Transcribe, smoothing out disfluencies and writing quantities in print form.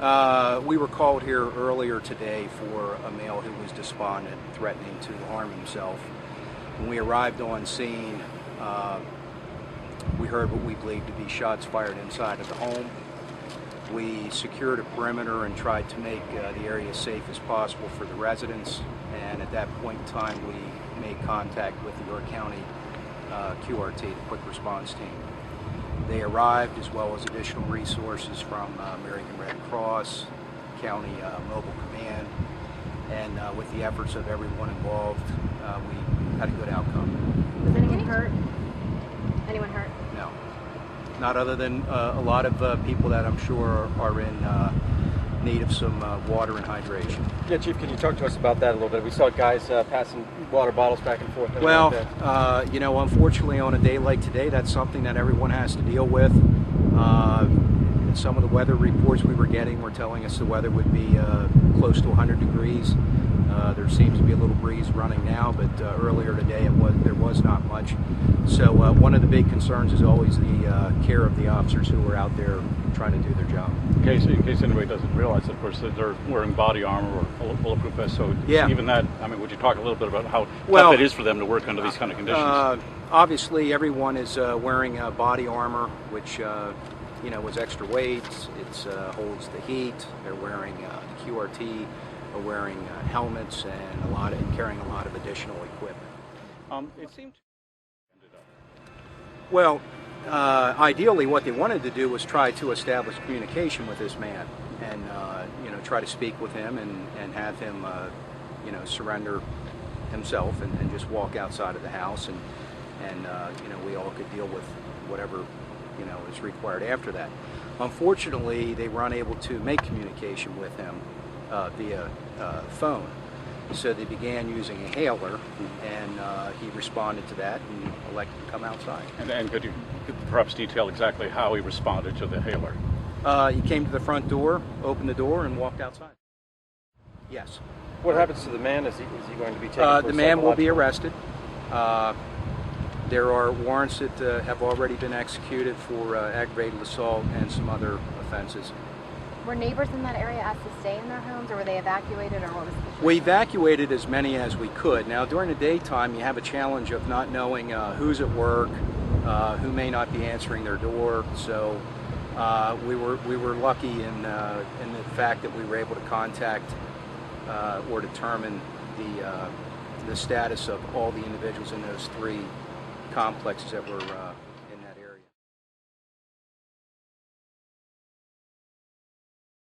We were called here earlier today for a male who was despondent, threatening to harm himself. When we arrived on scene, we heard what we believed to be shots fired inside of the home. We secured a perimeter and tried to make the area as safe as possible for the residents. And at that point in time, we made contact with the York County QRT, the Quick Response Team. They arrived, as well as additional resources from American Red Cross, County Mobile Command, and with the efforts of everyone involved, we had a good outcome. Was anyone hurt? Anyone hurt? No. Not other than a lot of people that I'm sure are in need of some water and hydration. Yeah, Chief, can you talk to us about that a little bit? We saw guys passing water bottles back and forth. Well, you know, unfortunately on a day like today, that's something that everyone has to deal with. Some of the weather reports we were getting were telling us the weather would be close to 100 degrees. There seems to be a little breeze running now, but earlier today there was not much. So one of the big concerns is always the care of the officers who are out there trying to do their job. In case anybody doesn't realize, of course, that they're wearing body armor or bulletproof vests. So yeah. Even that, I mean, would you talk a little bit about how tough it is for them to work under these kind of conditions? Obviously, everyone is wearing body armor, which you know, is extra weight. It holds the heat. They're wearing the QRT, are wearing helmets, and carrying a lot of additional equipment. It seemed. Well, ideally, what they wanted to do was try to establish communication with this man, and you know, try to speak with him and have him, you know, surrender himself and just walk outside of the house, and you know, we all could deal with whatever, you know, is required after that. Unfortunately, they were unable to make communication with him via phone. So they began using a hailer, and he responded to that and elected to come outside. And could you perhaps detail exactly how he responded to the hailer? He came to the front door, opened the door, and walked outside. Yes. What happens to the man? Is he going to be taken for the man will be arrested. There are warrants that have already been executed for aggravated assault and some other offenses. Were neighbors in that area asked to stay in their homes, or were they evacuated, or what was the situation? We evacuated as many as we could. Now, during the daytime, you have a challenge of not knowing who's at work, who may not be answering their door. So we were lucky in the fact that we were able to contact or determine the status of all the individuals in those three complexes that were